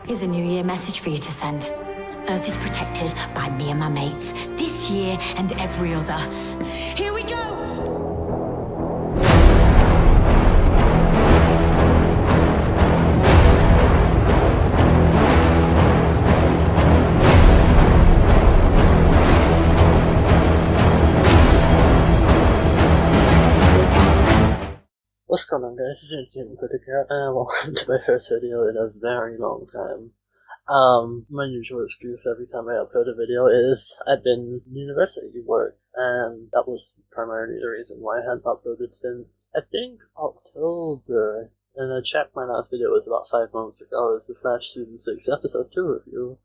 Here's a New Year message for you to send. Earth is protected by me and my mates, this year and every other. Here we go! What's going on, guys? This is Jim Critic and welcome to my first video in a very long time. My usual excuse every time I upload a video is I've been in university work, and that was primarily the reason why I hadn't uploaded since, I think, October. And I checked my last video was about 5 months ago. It was the Flash Season 6 Episode 2 review,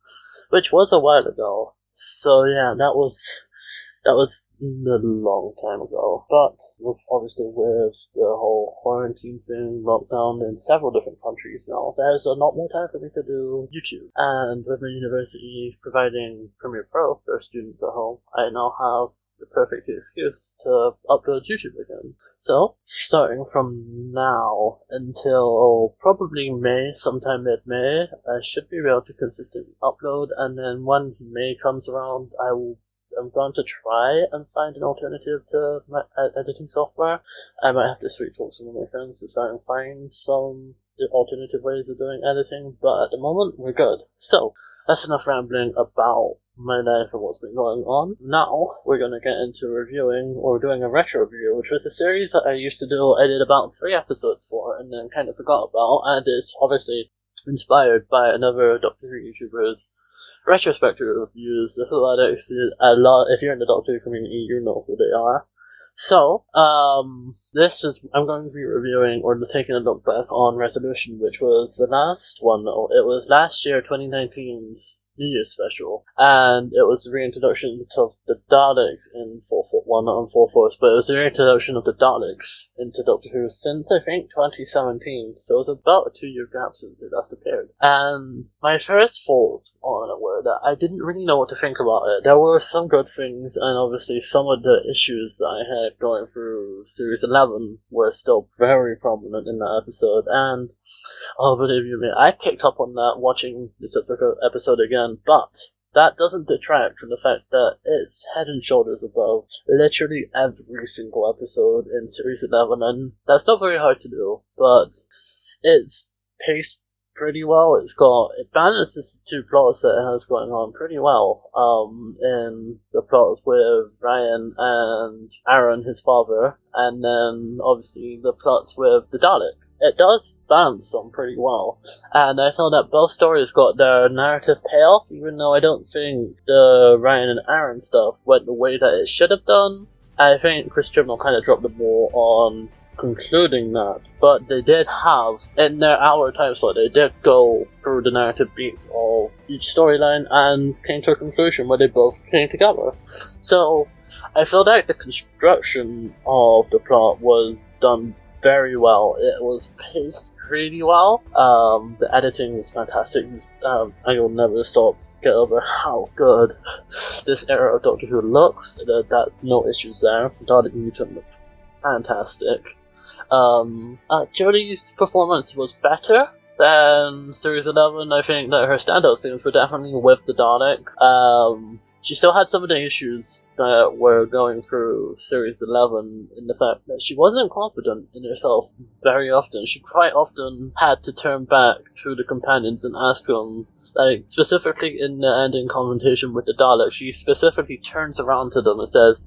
which was a while ago. So yeah, that was a long time ago. But obviously with the whole quarantine thing, lockdown in several different countries now, there's a lot more time for me to do YouTube. And with my university providing Premiere Pro for students at home, I now have the perfect excuse to upload YouTube again. So, starting from now until probably May, sometime mid-May, I should be able to consistently upload, and then when May comes around, I'm going to try and find an alternative to my editing software. I might have to sweet talk some of my friends to try and find some alternative ways of doing editing, but at the moment, we're good. So, that's enough rambling about my life and what's been going on. Now, we're going to get into reviewing, or doing a retro review, which was a series that I used to do. I did about 3 episodes for, and then kind of forgot about, and it's obviously inspired by another Doctor Who YouTuber's retrospective reviews, who are actually a lot. If you're in the Doctor Who community, you know who they are. So, I'm going to be reviewing or taking a look back on Resolution, which was the last one. It was last year, 2019's New Year's special, and it was the reintroduction of the Daleks in 441, not on 4/4, but it was the reintroduction of the Daleks into Doctor Who since, I think, 2017, so it was about a 2-year gap since it last appeared. And my first thoughts on it were that I didn't really know what to think about it. There were some good things, and obviously some of the issues that I had going through Series 11 were still very prominent in that episode, and, oh, believe you me, I picked up on that watching the typical episode again. But that doesn't detract from the fact that it's head and shoulders above literally every single episode in Series 11, and that's not very hard to do, but it's paced pretty well. It balances the 2 plots that it has going on pretty well, in the plots with Ryan and Aaron, his father, and then obviously the plots with the Dalek. It does balance them pretty well, and I feel that both stories got their narrative payoff, even though I don't think the Ryan and Aaron stuff went the way that it should have done. I think Chris Chibnall kind of dropped the ball on concluding that, but they did have, in their hour time slot, they did go through the narrative beats of each storyline and came to a conclusion where they both came together. So, I feel like the construction of the plot was done very well. It was paced pretty well. The editing was fantastic. I will never get over how good this era of Doctor Who looks. That no issues there. Dalek Mutant looked fantastic. Jodie's performance was better than Series 11. I think that her standout things were definitely with the Dalek. She still had some of the issues that were going through Series 11 in the fact that she wasn't confident in herself very often. She quite often had to turn back to the companions and ask them, like, specifically in the ending confrontation with the Dalek, she specifically turns around to them and says,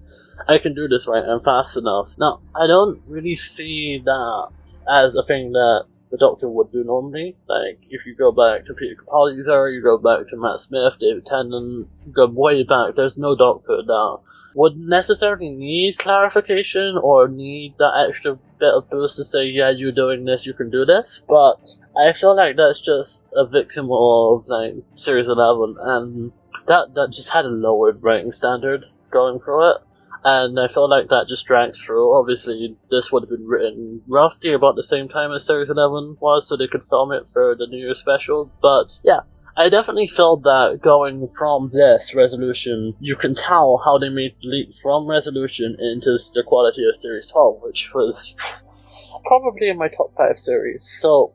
"I can do this, right? I'm fast enough." Now, I don't really see that as a thing that the Doctor would do normally. Like, if you go back to Peter Capaldi's era, you go back to Matt Smith, David Tennant, you go way back, there's no Doctor that would necessarily need clarification or need that extra bit of boost to say, yeah, you're doing this, you can do this. But I feel like that's just a victim of, like, Series 11, and that just had a lowered writing standard going through it. And I feel like that just drags through. Obviously, this would have been written roughly about the same time as Series 11 was, so they could film it for the New Year's special. But yeah, I definitely felt that going from this Resolution, you can tell how they made the leap from Resolution into the quality of Series 12, which was probably in my top 5 series. So,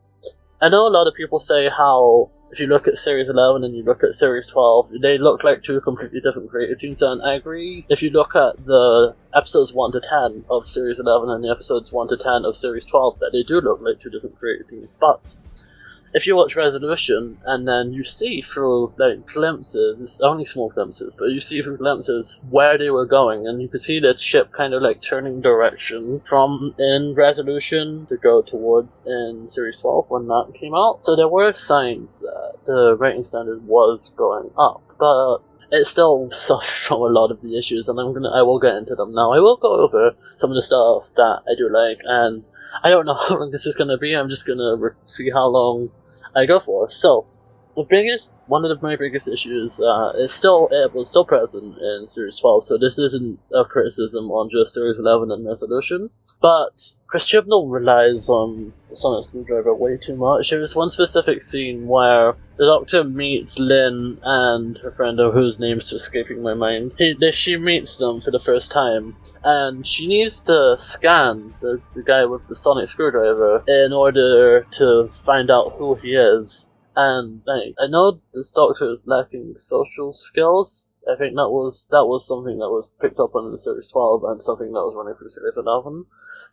I know a lot of people say how if you look at Series 11 and you look at Series 12, they look like two completely different creative teams, and I agree, if you look at the episodes 1 to 10 of Series 11 and the episodes 1 to 10 of Series 12, that they do look like two different creative teams, but if you watch Resolution and then you see through like glimpses, it's only small glimpses, but you see through glimpses where they were going, and you could see the ship kind of like turning direction from in Resolution to go towards in Series 12 when that came out. So there were signs that the rating standard was going up, but it still suffered from a lot of the issues, and I will get into them now. I will go over some of the stuff that I do like, and I don't know how long this is going to be. I'm just going to see how long I go for. So, one of my biggest issues it was still present in Series 12, so this isn't a criticism on just Series 11 and Resolution, but Chris Chibnall relies on the sonic screwdriver way too much. There was one specific scene where the Doctor meets Lynn and her friend, whose name's escaping my mind. She meets them for the first time, and she needs to scan the guy with the sonic screwdriver in order to find out who he is. And I know this Doctor is lacking social skills. I think that was something that was picked up on in Series 12 and something that was running through Series 11.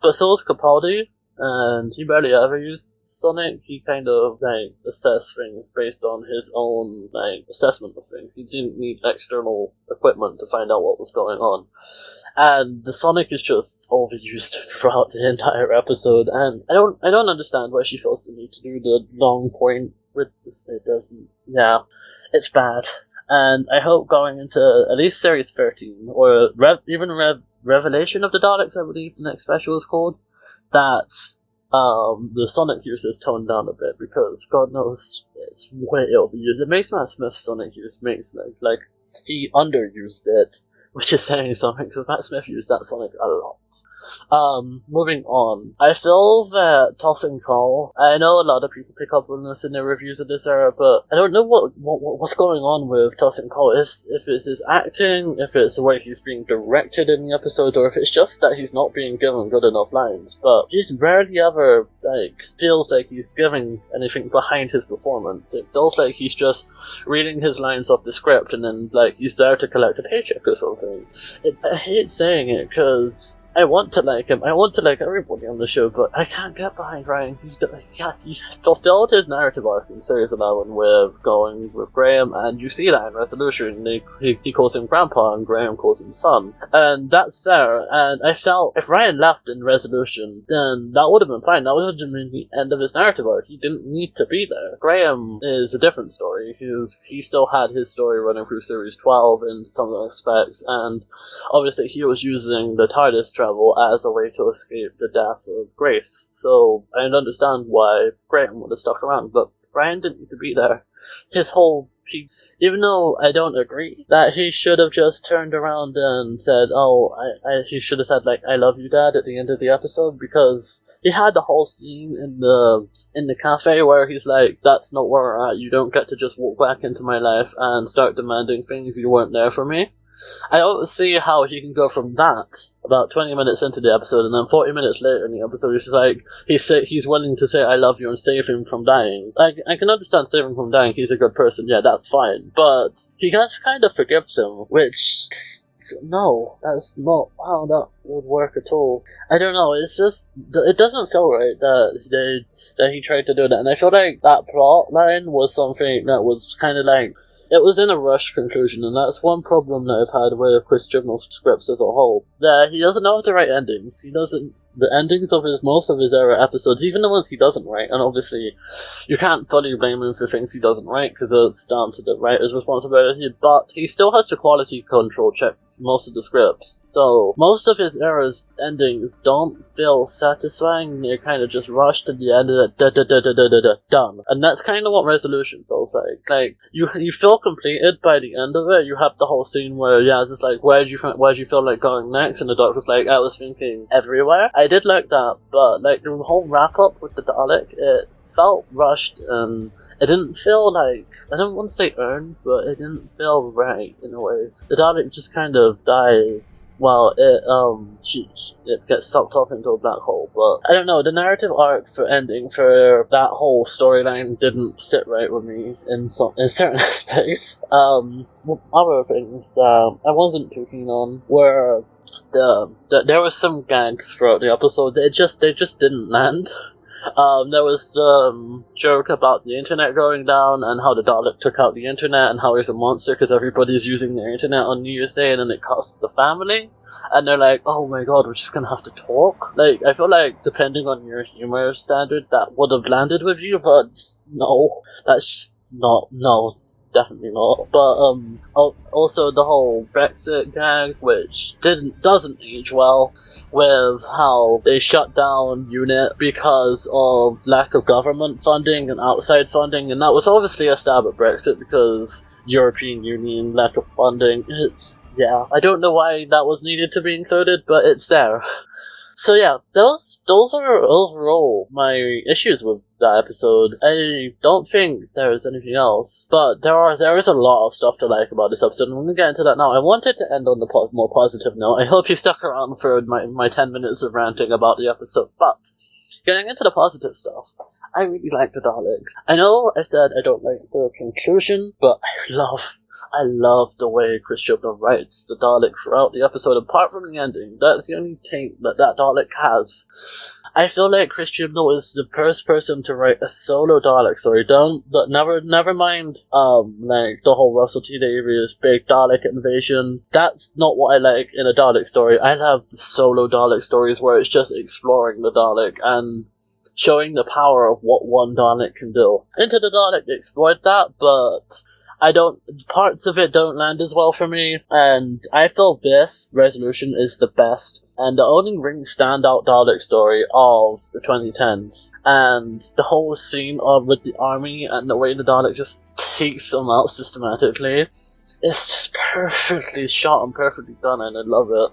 But so is Capaldi, and he barely ever used Sonic. He kind of assessed things based on his own assessment of things. He didn't need external equipment to find out what was going on. And the Sonic is just overused throughout the entire episode, and I don't understand why she feels the need to do the long point with this. It doesn't. Yeah, it's bad. And I hope going into at least Series 13, or Revelation of the Daleks, I believe the next special is called, that the Sonic use is toned down a bit, because God knows it's way overused. It makes Matt Smith's Sonic use like he underused it, which is saying something, because Matt Smith used that Sonic a lot. Moving on. I feel that Tossing Call, I know a lot of people pick up on this in their reviews of this era, but I don't know what's going on with Tossing Call. If it's his acting, if it's the way he's being directed in the episode, or if it's just that he's not being given good enough lines, but he's rarely ever, feels like he's giving anything behind his performance. It feels like he's just reading his lines off the script, and then, he's there to collect a paycheck or something. I hate saying it, because I want to like him. I want to like everybody on the show, but I can't get behind Ryan. He fulfilled his narrative arc in Series 11 with going with Graham, and you see that in Resolution. He calls him Grandpa, and Graham calls him Son. And that's there, and I felt if Ryan left in Resolution, then that would have been fine. That would have been the end of his narrative arc. He didn't need to be there. Graham is a different story. He still had his story running through Series 12 in some aspects, and obviously he was using the TARDIS travel as a way to escape the death of Grace. So I understand why Graham would have stuck around, but Brian didn't need to be there. His whole piece, even though I don't agree that he should have just turned around and said, he should have said I love you, Dad, at the end of the episode, because he had the whole scene in the cafe where he's like, that's not where we're at, you don't get to just walk back into my life and start demanding things you weren't there for me. I don't see how he can go from that about 20 minutes into the episode, and then 40 minutes later in the episode he's willing to say I love you and save him from dying. I can understand saving him from dying, he's a good person, yeah, that's fine, but he just kind of forgives him, which, no, that's not how that would work at all. I don't know, it's just, it doesn't feel right that he tried to do that, and I feel like that plot line was something that was kind of it was in a rushed conclusion, and that's one problem that I've had with Chris Chibnall's scripts as a whole. That he doesn't know how to write endings. The endings of most of his era episodes, even the ones he doesn't write, and obviously you can't fully blame him for things he doesn't write, because it's down to the writer's responsibility, but he still has to quality control check most of the scripts. So most of his era's endings don't feel satisfying, they're kind of just rushed to the end of it, done. And that's kind of what Resolution feels like. You feel completed by the end of it. You have the whole scene where Yaz is like, where'd you feel like going next? And the Doctor's like, I was thinking everywhere. I did like that, but like the whole wrap up with the Dalek, it felt rushed and it didn't feel like, I don't want to say earned, but it didn't feel right in a way. The Dalek just kind of dies while it gets sucked off into a black hole, but I don't know, the narrative arc for ending for that whole storyline didn't sit right with me in certain aspects. Other things I wasn't too keen on were there were some gags throughout the episode. They just didn't land. There was joke about the internet going down and how the Dalek took out the internet and how he's a monster because everybody's using the internet on New Year's Day and then it costs the family. And they're like, oh my god, we're just gonna have to talk. Like, I feel like depending on your humor standard, that would have landed with you, but no, that's just no, definitely not. But also the whole Brexit gag, which doesn't age well, with how they shut down U.N.I.T because of lack of government funding and outside funding, and that was obviously a stab at Brexit because European Union lack of funding. I don't know why that was needed to be included, but it's there. So yeah, those are overall my issues with that episode. I don't think there's anything else, but there is a lot of stuff to like about this episode, and I'm gonna get into that now. I wanted to end on the more positive note. I hope you stuck around for my 10 minutes of ranting about the episode, but getting into the positive stuff, I really liked the Dalek. I know I said I don't like the conclusion, but I love the way Chris Chibnall writes the Dalek throughout the episode, apart from the ending. That's the only thing that Dalek has. I feel like Chris Chibnall is the first person to write a solo Dalek story. Never mind, like the whole Russell T Davies big Dalek invasion. That's not what I like in a Dalek story. I love the solo Dalek stories where it's just exploring the Dalek and showing the power of what one Dalek can do. Into the Dalek explored that, but parts of it don't land as well for me, and I feel this resolution is the best, and the only really standout Dalek story of the 2010s, and the whole scene with the army and the way the Dalek just takes them out systematically. It's just perfectly shot and perfectly done, and I love it.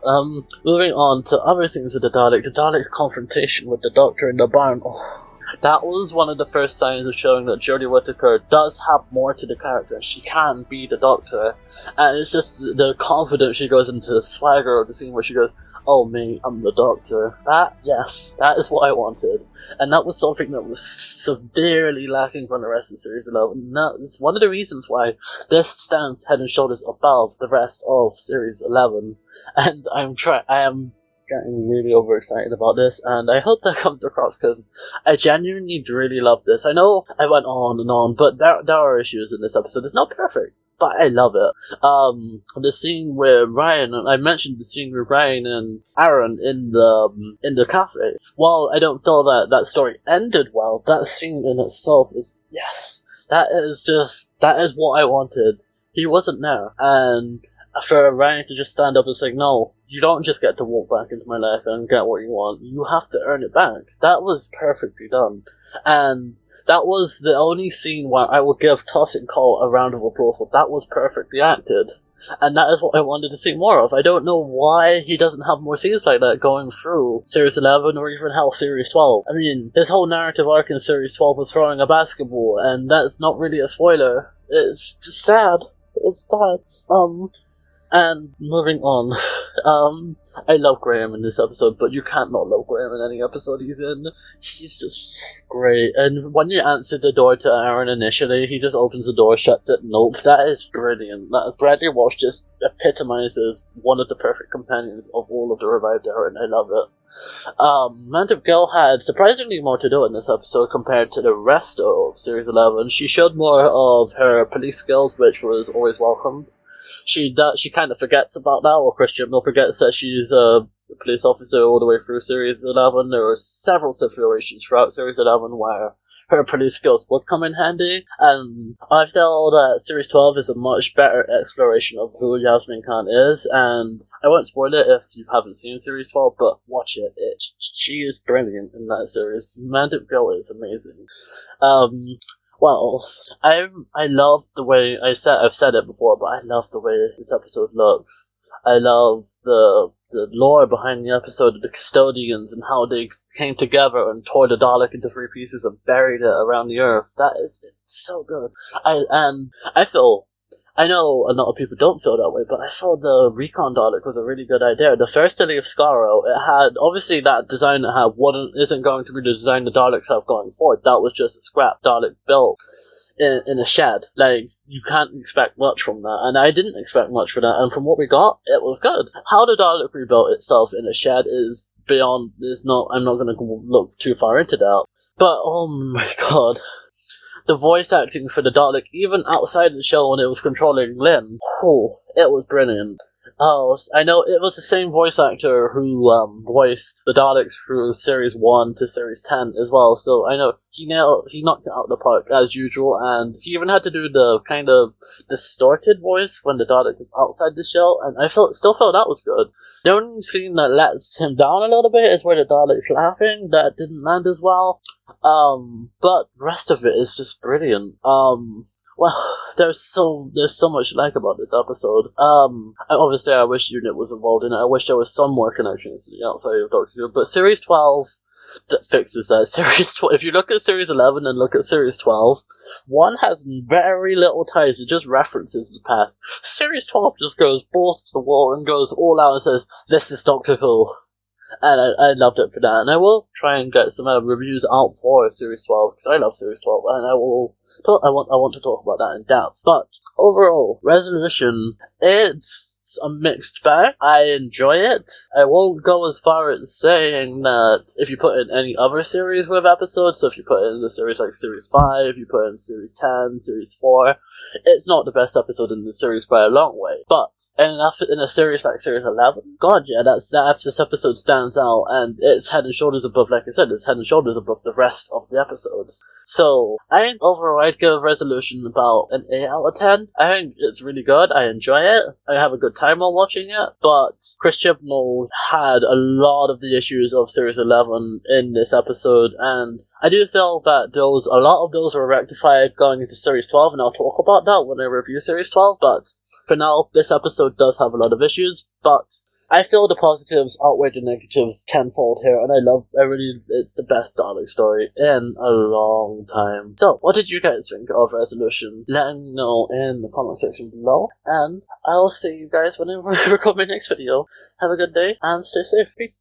Moving on to other things with the Dalek's confrontation with the Doctor in the barn. Oh, that was one of the first signs of showing that Jodie Whittaker does have more to the character. She can be the Doctor. And it's just the confidence she goes into, the swagger of the scene where she goes, oh mate, I'm the Doctor. That is what I wanted. And that was something that was severely lacking from the rest of Series 11. And that's one of the reasons why this stands head and shoulders above the rest of Series 11. And I am getting really overexcited about this, and I hope that comes across because I genuinely really love this. I know I went on and on, but there are issues in this episode. It's not perfect, but I love it. The scene where I mentioned the scene with Ryan and Aaron in the cafe. While I don't feel that story ended well, that scene in itself is, yes, that is what I wanted. He wasn't there, and for Ryan to just stand up and say, no, you don't just get to walk back into my life and get what you want. You have to earn it back. That was perfectly done. And that was the only scene where I would give Tuss and Cole a round of applause for. That was perfectly acted. And that is what I wanted to see more of. I don't know why he doesn't have more scenes like that going through Series 11 or even hell Series 12. I mean, his whole narrative arc in Series 12 was throwing a basketball, and that's not really a spoiler. It's just sad. It's sad. And moving on, I love Graham in this episode, but you can't not love Graham in any episode he's in. He's just great. And when you answer the door to Aaron initially, he just opens the door, shuts it, nope. That is brilliant. That is Bradley Walsh just epitomizes one of the perfect companions of all of the revived Aaron. I love it. Amanda Gill had surprisingly more to do in this episode compared to the rest of Series 11. She showed more of her police skills, which was always welcomed. She kind of forgets about that, or Chris Chibnall forgets that she's a police officer all the way through Series 11. There were several situations throughout Series 11 where her police skills would come in handy, and I feel that Series 12 is a much better exploration of who Yasmin Khan is, and I won't spoil it if you haven't seen Series 12, but watch it. She is brilliant in that series. Amanda Gill is amazing. Well, I love the way I've said it before, but I love the way this episode looks. I love the lore behind the episode of the custodians and how they came together and tore the Dalek into 3 pieces and buried it around the Earth. It's so good. I know a lot of people don't feel that way, but I thought the Recon Dalek was a really good idea. The first to leave Skaro, it had, obviously that design it had isn't going to be the design the Daleks have going forward. That was just a scrap Dalek built in a shed. Like, you can't expect much from that, and I didn't expect much from that, and from what we got, it was good. How the Dalek rebuilt itself in a shed is beyond, I'm not gonna look too far into that. But, oh my god. The voice acting for the Dalek, even outside the show when it was controlling Lynn, it was brilliant. Oh, I know it was the same voice actor who voiced the Daleks through Series 1 to Series 10 as well, so I know he knocked it out of the park as usual, and he even had to do the kind of distorted voice when the Dalek was outside the shell, and I still felt that was good. The only scene that lets him down a little bit is where the Dalek's laughing. That didn't land as well. But the rest of it is just brilliant. Well, there's so much to like about this episode. Obviously I wish U.N.I.T was involved in it. I wish there was some more connections to the outside of Doctor Who, but Series 12 that fixes that. Series 12, if you look at Series 11 and look at Series 12, one has very little ties, it just references the past. Series 12 just goes balls to the wall and goes all out and says, this is Doctor Who. And I loved it for that, and I will try and get some reviews out for Series 12, because I love Series 12, and I want to talk about that in depth. But overall, Resolution, it's a mixed bag. I enjoy it. I won't go as far as saying that if you put in any other series with episodes, so if you put in the series like Series 5, you put in Series 10, Series 4, it's not the best episode in the series by a long way. But in a series like Series 11, god yeah, this episode stands out, and it's head and shoulders above, like I said, it's head and shoulders above the rest of the episodes. So, I think overall I'd give Resolution about an 8 out of 10. I think it's really good, I enjoy it, I have a good time while watching it, but Chris Chibnall had a lot of the issues of Series 11 in this episode, and I do feel that a lot of those were rectified going into Series 12, and I'll talk about that when I review Series 12, but for now, this episode does have a lot of issues, but I feel the positives outweigh the negatives tenfold here, and it's the best Dalek story in a long time. So, what did you guys think of Resolution? Let me know in the comment section below, and I'll see you guys when I record my next video. Have a good day, and stay safe. Peace.